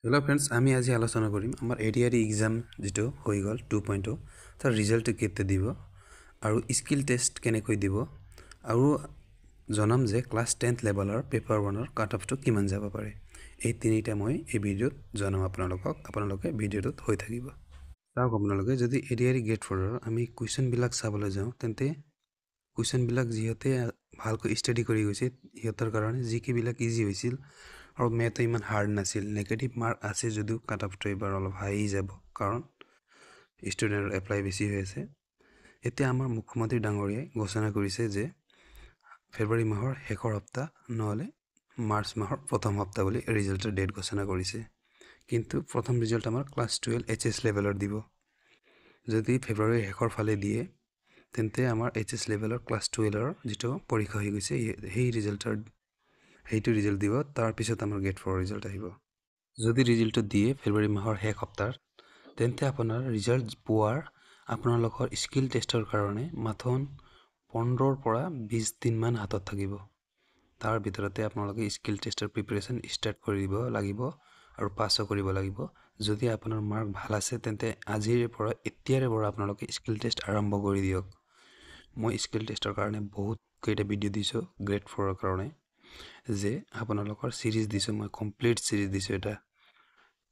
Hello friends आमी आज आलोचना करिम आमार एडिआरई एग्जाम जेतो होई गल 2.0 तार रिजल्ट केते दिबो आरु स्किल टेस्ट केनेকৈ দিব आरु जनाम जे क्लास 10th लेवलर पेपर 1 काट अफ तो किमान যাব পাৰে এই তিনিটা মই এই ভিডিওত জনাম আপোনালোকে ভিডিওত হৈ থাকিব তাক আপোনালোকে যদি এডিআরই গেট 4 আমি কোৱেশ্চন বিলাক চাবলৈ যাও তেন্তে কোৱেশ্চন বিলাক যিহতে ভালকৈ ষ্টাডি কৰি গৈছে ইহতৰ কাৰণে জিকে বিলাক ইজি হৈছিল और मैं तो इमान हार्ड नासिल नेगेटिव मार्क आसे जदि काट अफ तो एबार अलप हाई যাব कारण स्टूडेंट एप्लाई बेसी হৈ আছে এতিয়া আমাৰ মুখ্যমন্ত্ৰী ডাঙৰীয়াই ঘোষণা কৰিছে যে ফেব্ৰুৱাৰী মাহৰ শেষৰ সপ্তাহ নহলে মাৰ্চ মাহৰ প্ৰথম সপ্তাহ বুলি ৰিজাল্টৰ ডেট ঘোষণা কৰিছে কিন্তু প্ৰথম ৰিজাল্ট আমাৰ ক্লাস 12 এইচএস লেভেলৰ দিব যদি ফেব্ৰুৱাৰীৰ শেষৰ ফালে দিয়ে তেন্তে আমাৰ এইচএস লেভেলৰ ক্লাস 12 ৰ যেটো পৰীক্ষা হৈ গৈছে সেই ৰিজাল্টৰ हेतु रिजल्ट दिबो तार पिছত आमार गेट 4 रिजल्ट आहिबो जदि रिजल्ट दिए फेब्रुवारी माहर हेक सप्ताह तेन्ते आपनार रिजल्ट पुआर आपनालोकर स्किल टेस्टर कारणे माथन 15 পৰা 20 दिन मान हातत থাকিব तार भितरते आपनालोके स्किल टेस्टर प्रिपरेशन स्टार्ट करिब लागिब আৰু পাছও কৰিব লাগিব যদি আপোনাৰ মাৰ্ক ভাল আছে তেন্তে আজিৰে পৰা এতিয়াৰে পৰা আপোনালোকে স্কিল টেষ্ট আৰম্ভ কৰি দিয়ক মই স্কিল টেষ্টৰ কাৰণে বহুত কেইটা ভিডিও দিছো গ্ৰেড 4 ৰ কাৰণে যে আপোনালোকৰ সিৰিজ দিছো মই কমপ্লিট সিৰিজ দিছো এটা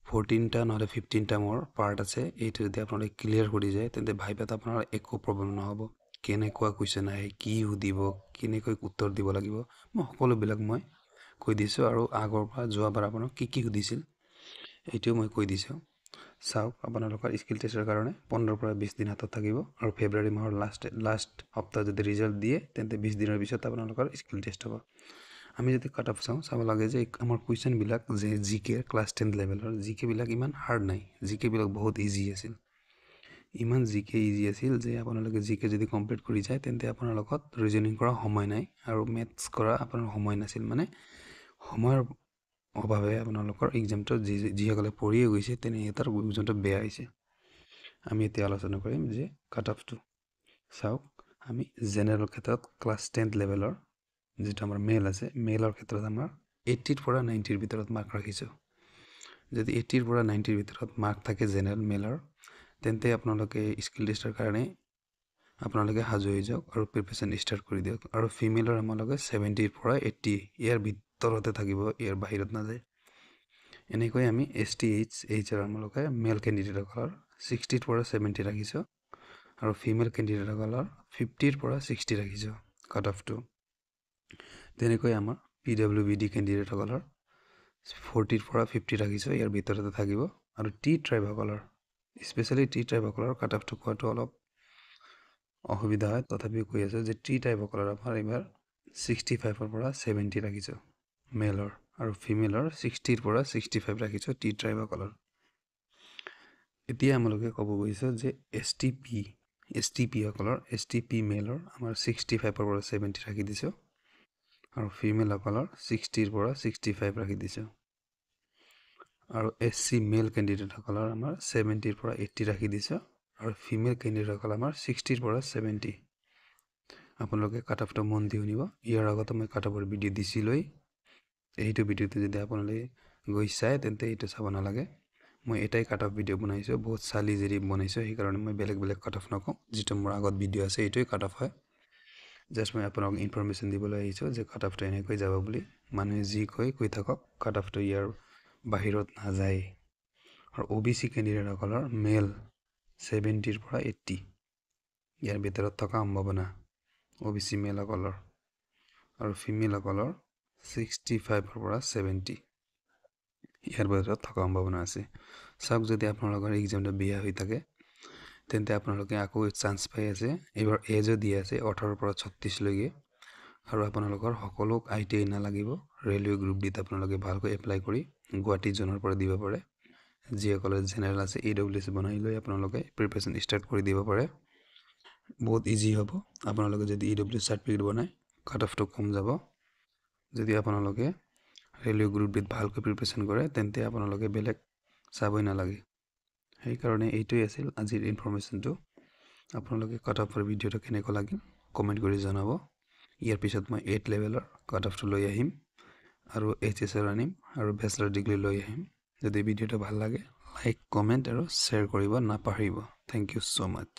14 টা নহলে 15 টা মোৰ পাৰ্ট আছে এইটো যদি আপোনালোকে ক্লিয়াৰ কৰি যায় তেন্তে ভাইবাত আপোনাৰ একো প্ৰবলেম নহব কেনেকুৱা কোৱেশ্চন আহে কি সুধিব কেনেকৈ উত্তৰ দিব লাগিব মই সকলো বিলাক মই কৈ দিছো আৰু আগৰ পৰা যোৱাবাৰ আপোনাক কি সুধিছিল এইটো মই কৈ দিছো চাওক আপোনালোকৰ স্কিল টেষ্টৰ কাৰণে 15 পৰা 20 দিন হাতত থাকিব আৰু ফেব্ৰুৱাৰী মাহৰ লাষ্ট সপ্তাহ যদি ৰিজাল্ট দিয়ে তেন্তে 20 দিনৰ পিছত আপোনালোকৰ স্কিল টেষ্ট হ'ব আমি যদি কাট অফ চাব লাগে যে আমাৰ কোৱেশ্চন বিলাক যে জিকে ক্লাস 10 লেভেলৰ জিকে বিলাক ইমান হাৰ্ড নাই জিকে বিলাক বহুত ইজি আছিল ইমান জিকে ইজি আছিল যে আপোনালোকে জিকে যদি কমপ্লিট কৰি যায় তেন্তে আপোনালোকত ৰিজনিং কৰা সময় নাই আৰু মেথছ কৰা আপোনাৰ সময় নাছিল মানে সময়ৰ অভাৱে আপোনালোকৰ এক্সামটো যিসকলে পঢ়িয়ে গৈছে তেনে এটাৰ এক্সামটো বেয়া হৈছে আমি এতিয়া আলোচনা কৰিম যে কাট অফটো চাওক আমি জেনাৰেল ক্ষেত্ৰত ক্লাস 10 লেভেলৰ যেটা আমাৰ মেল আছে মেলৰ ক্ষেত্ৰত আমাৰ 80 পৰা 90 ৰ ভিতৰত মাৰ্ক ৰাখিছো যদি 80 পৰা 90 ৰ ভিতৰত মাৰ্ক থাকে জেনাৰেল মেলৰ তেন্তে আপোনালোকে স্কিল টেষ্টৰ কাৰণে আপোনালোকে হাজু হৈ যাওক আৰু প্ৰিপাৰেচন ষ্টাৰ্ট কৰি দিয়ক আৰু ফিমেলৰ আমালোকে 70 পৰা 80 ইয়াৰ ভিতৰতে থাকিব ইয়াৰ বাহিৰত না যায় এনেকৈ আমি এসটিএইচ এইচআৰ আমালোকে মেল ক্যান্ডিডেটসকলৰ 60 পৰা 70 ৰাখিছো আৰু ফিমেল ক্যান্ডিডেটসকলৰ 50 পৰা 60 ৰাখিছো কাট অফটো তেনেকৈ আমাৰ পিডব্লিউবিডি ক্যান্ডিডেটসকলৰ 40 পৰা 50 ৰাখিছো ইয়াৰ ভিতৰতে থাকিব আৰু টি ট্ৰাইবসকলৰ স্পেশালি টি ট্ৰাইবসকলৰ কাট অফটো কোৱাটো অলপ অসুবিধা হয় তথাপিও কৈ আছে যে টি ট্ৰাইবসকলৰ আমাৰ এবাৰ 65 পৰা 70 ৰাখিছো মেলৰ আৰু ফিমেলৰ 60 পৰা 65 ৰাখিছো টি ট্ৰাইবসকলৰ এতিয়া আমলোকে ক'ব গৈছে যে এসটিপি সকলৰ এসটিপি মেলৰ আমাৰ 65 পৰা 70 ৰাখি দিছো আৰু ফিমেল সকলৰ 60 পৰা 65 ৰাখি দিছো আৰু এসসি মেল ক্যান্ডিডেট সকলৰ আমাৰ 70 পৰা 80 ৰাখি দিছো আৰু ফিমেল ক্যান্ডিডেট সকল আমাৰ 60 পৰা 70 আপোনালোকে কাট অফটো মন দি শুনিব ইয়াৰ আগত মই কাট অফৰ ভিডিও দিছিলৈ এইটো ভিডিওতে যদি আপোনালোকে গৈ চাই তেন্তে এইটো চাব নালাগে মই এটাই কাট অফ ভিডিও বনাইছো বহুত সালি জেৰি বনাইছো সেই কাৰণে মই বেলেগ কাট অফ নকওঁ যেটো মোৰ আগত ভিডিও আছে এইটোই কাট অফ হয় জাস্ট মই আপোনাক ইনফৰমেশন দিবলৈ আহিছো যে কাট অফটো এনেকৈ যাব বুলি মানুহে যি কৈ থাকক কাট অফটো ইয়াৰ বাহিৰত না যায় আৰু ওবিসি ক্যান্ডিডেট সকলৰ মেল 70 পৰা 80 ইয়াৰ ভিতৰত থকা সম্ভাৱনা ওবিসি মেল সকলৰ আৰু ফিমেল সকলৰ 65 পৰা 70 ইয়াৰ ভিতৰত থকা সম্ভাৱনা আছে সব যদি আপোনালোকৰ এক্সামটো বিয়া হৈ থাকে তেন্তে আপোনালোকে আকৌ চান্স পাই আছে এবাৰ এজো দি আছে 18 পৰা 36 লৈকে আৰু আপোনালোকৰ সকলো আইটিআই না লাগিব ৰেলৱে গ্ৰুপ ডিত আপোনালোকে ভালকৈ এপ্লাই কৰি গুৱাহাটী জোনৰ পৰা দিব পাৰে যিসকলে জেনাৰেল আছে এডব্লিউএছ বনাই লৈ আপোনালোকে প্ৰিপাৰেচন ষ্টাৰ্ট কৰি দিব পাৰে বহুত ইজি হ'ব আপোনালোকে যদি এডব্লিউএছ সাৰ্টিফিকেট বনাই কাট অফটো কম যাব যদি আপোনালোকে ৰেলৱে গ্ৰুপ ডিত ভালকৈ প্ৰিপাৰেচন কৰে তেন্তে আপোনালোকে বেলেগ চাবই নালাগে সেই কাৰণে এইটোই আছিল আজিৰ ইনফৰমেশনটো আপোনালোকে কাট অফৰ ভিডিওটো কেনেকৈ লাগিল কমেন্ট কৰি জনাব ইয়াৰ পিছত মই 8 লেভেলৰ কাট অফটো লৈ আহিম আৰু এইচএছ আনিম আৰু ব্যাচেলৰ ডিগ্ৰী লৈ আহিম যদি ভিডিঅ'টো ভাল লাগে লাইক কমেণ্ট আৰু শ্বেয়াৰ কৰিব নাপাহৰিব। Thank you so' much.